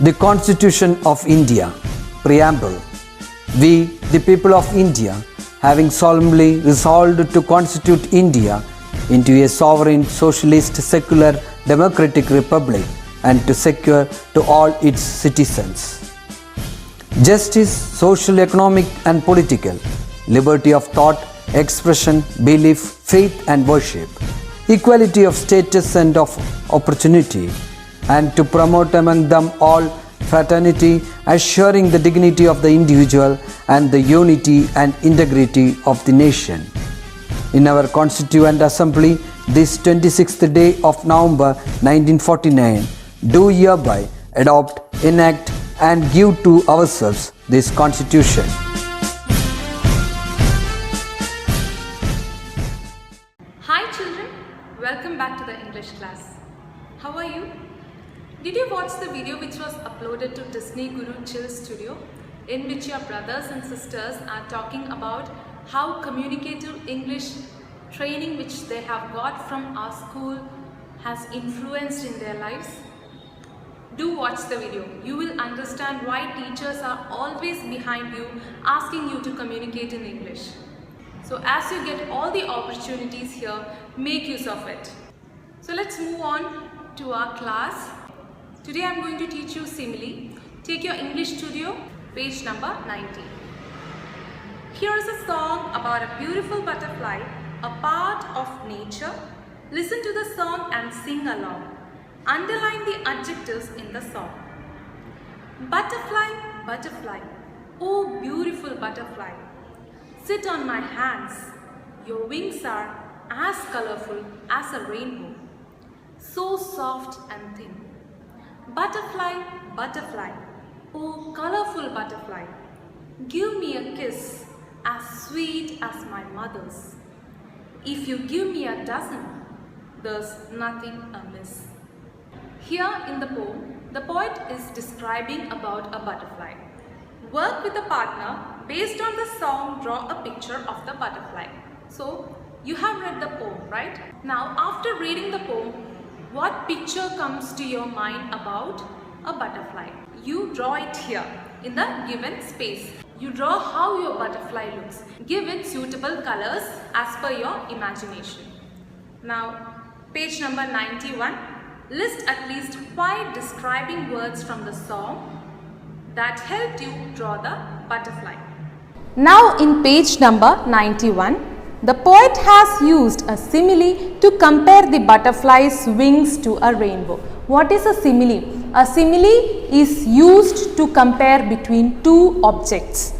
The Constitution of India, Preamble. We, the people of India, having solemnly resolved to constitute India into a sovereign, socialist, secular, democratic republic and to secure to all its citizens justice, social, economic and political, liberty of thought, expression, belief, faith and worship, equality of status and of opportunity, and to promote among them all fraternity, assuring the dignity of the individual and the unity and integrity of the nation. In our Constituent Assembly, this 26th day of November 1949, do hereby adopt, enact and give to ourselves this Constitution. Hi children, welcome back to the English class. How are you? Did you watch the video which was uploaded to Disney Guru Chill Studio, in which your brothers and sisters are talking about how communicative English training which they have got from our school has influenced in their lives? Do watch the video. You will understand why teachers are always behind you, asking you to communicate in English. So as you get all the opportunities here, make use of it. So let's move on to our class. Today I am going to teach you simile. Take your English Studio, page number 90. Here is a song about a beautiful butterfly, a part of nature. Listen to the song and sing along. Underline the adjectives in the song. Butterfly, butterfly, oh beautiful butterfly, sit on my hands. Your wings are as colorful as a rainbow, so soft and thin. Butterfly, butterfly, oh colorful butterfly, give me a kiss as sweet as my mother's. If you give me a dozen, there's nothing amiss. Here in the poem, the poet is describing about a butterfly. Work with a partner. Based on the song, draw a picture of the butterfly. So, you have read the poem, right? Now, after reading the poem, what picture comes to your mind about a butterfly? You draw it here in the given space. You draw how your butterfly looks. Give it suitable colors as per your imagination. Now, page number 91. List at least 5 describing words from the song that helped you draw the butterfly. Now in page number 91, the poet has used a simile to compare the butterfly's wings to a rainbow. What is a simile? A simile is used to compare between two objects.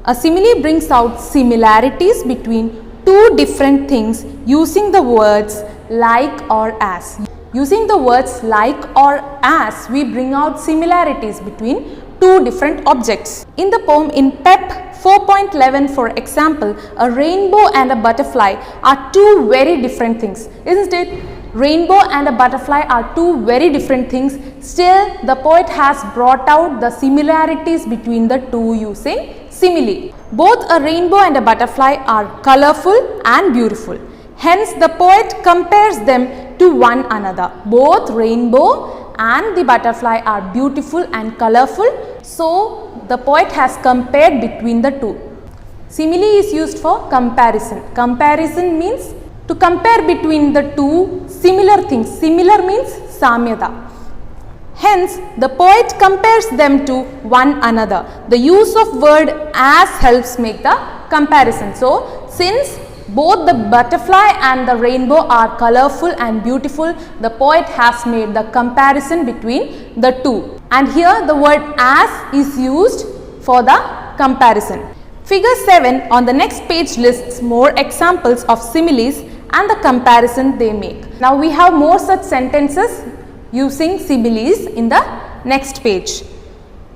A simile brings out similarities between two different things using the words like or as. Using the words like or as, we bring out similarities between two different objects. In the poem in PEP 4.11, for example, a rainbow and a butterfly are two very different things, isn't it? Rainbow and a butterfly are two very different things. Still, the poet has brought out the similarities between the two using simile. Both a rainbow and a butterfly are colorful and beautiful. Hence, the poet compares them to one another. Both rainbow and the butterfly are beautiful and colorful. So, the poet has compared between the two. Simile is used for comparison. Comparison means to compare between the two similar things. Similar means samyata. Hence, the poet compares them to one another. The use of word as helps make the comparison. So, since both the butterfly and the rainbow are colorful and beautiful, the poet has made the comparison between the two. And here the word as is used for the comparison. Figure 7 on the next page lists more examples of similes and the comparison they make. Now we have more such sentences using similes in the next page.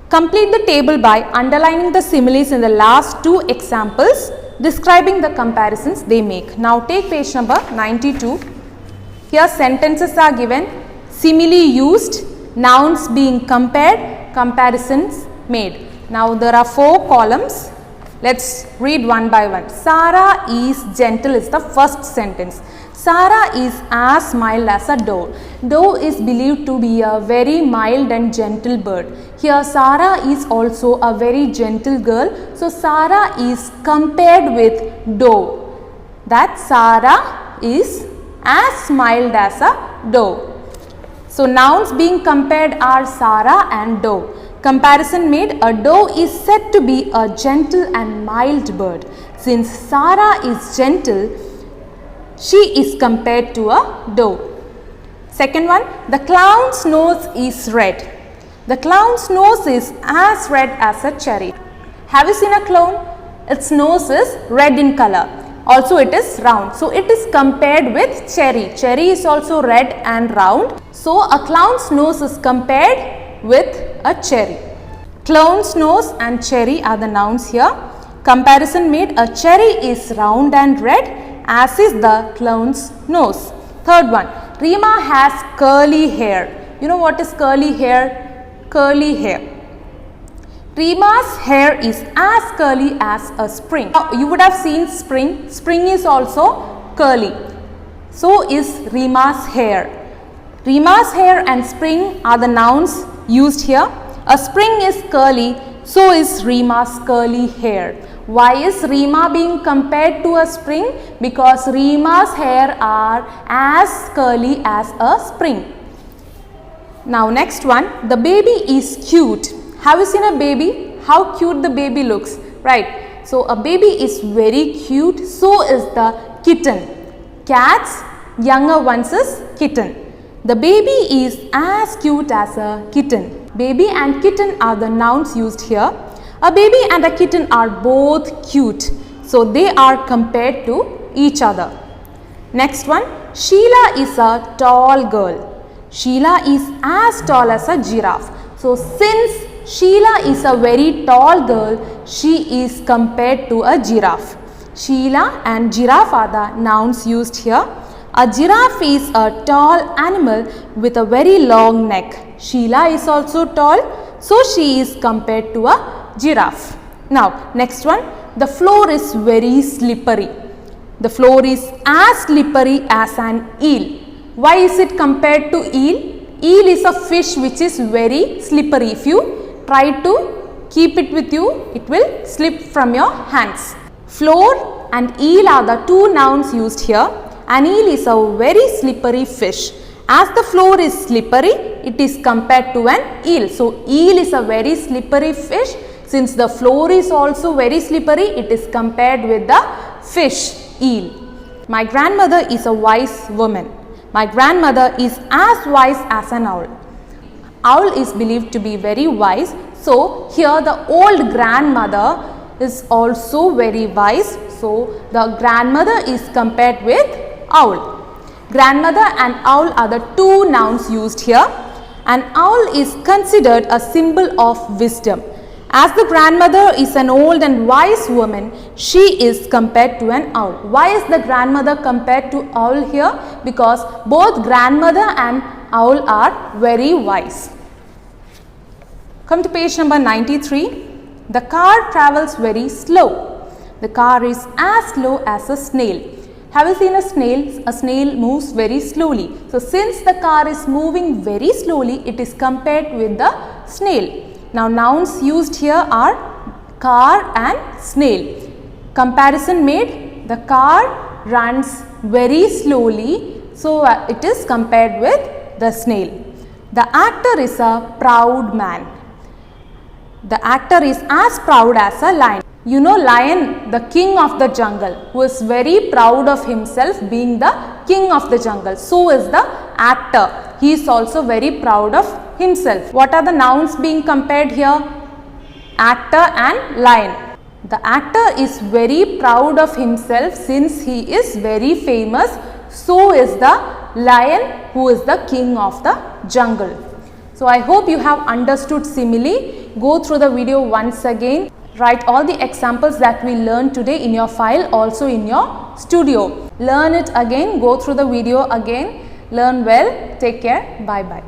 Complete the table by underlining the similes in the last two examples describing the comparisons they make. Now take page number 92. Here sentences are given, simile used, nouns being compared, comparisons made. Now there are 4 columns. Let's read one by one. Sara is gentle is the first sentence. Sara is as mild as a doe. Doe is believed to be a very mild and gentle bird. Here Sara is also a very gentle girl. So Sara is compared with doe. That Sara is as mild as a doe. So nouns being compared are Sara and doe. Comparison made, a doe is said to be a gentle and mild bird. Since Sara is gentle, she is compared to a doe. Second one, the clown's nose is red. The clown's nose is as red as a cherry. Have you seen a clown? Its nose is red in color. Also it is round. So it is compared with cherry. Cherry is also red and round. So a clown's nose is compared with a cherry. Clown's nose and cherry are the nouns here. Comparison made, a cherry is round and red, as is the clown's nose. Third one, Rima has curly hair. You know what is curly hair? Curly hair. Rima's hair is as curly as a spring. Now, you would have seen spring. Spring is also curly. So is Rima's hair. Rima's hair and spring are the nouns used here. A spring is curly, so is Rima's curly hair. Why is Rima being compared to a spring? Because Rima's hair are as curly as a spring. Now next one, the baby is cute. Have you seen a baby? How cute the baby looks, right? So a baby is very cute, so is the kitten. Cats, younger ones is kitten. The baby is as cute as a kitten. Baby and kitten are the nouns used here. A baby and a kitten are both cute, so they are compared to each other. Next one, Sheila is a tall girl. Sheila is as tall as a giraffe. So since Sheila is a very tall girl, she is compared to a giraffe. Sheila and giraffe are the nouns used here. A giraffe is a tall animal with a very long neck. Sheila is also tall, so she is compared to a giraffe. Now next one, the floor is very slippery. The floor is as slippery as an eel. Why is it compared to eel? Eel is a fish which is very slippery. If you try to keep it with you, it will slip from your hands. Floor and eel are the two nouns used here. An eel is a very slippery fish. As the floor is slippery, it is compared to an eel. So eel is a very slippery fish. Since the floor is also very slippery, it is compared with the fish, eel. My grandmother is a wise woman. My grandmother is as wise as an owl. Owl is believed to be very wise. So here the old grandmother is also very wise. So the grandmother is compared with owl. Grandmother and owl are the two nouns used here. An owl is considered a symbol of wisdom. As the grandmother is an old and wise woman, she is compared to an owl. Why is the grandmother compared to owl here? Because both grandmother and owl are very wise. Come to page number 93. The car travels very slow. The car is as slow as a snail. Have you seen a snail? A snail moves very slowly. So since the car is moving very slowly, it is compared with the snail. Now nouns used here are car and snail. Comparison made, the car runs very slowly, so it is compared with the snail. The actor is a proud man. The actor is as proud as a lion. You know lion, the king of the jungle, who is very proud of himself being the king of the jungle. So is the actor. He is also very proud of himself. What are the nouns being compared here? Actor and lion. The actor is very proud of himself since he is very famous. So is the lion, who is the king of the jungle. So I hope you have understood simile. Go through the video once again. Write all the examples that we learned today in your file, also in your studio. Learn it again, go through the video again. Learn well. Take care. Bye bye.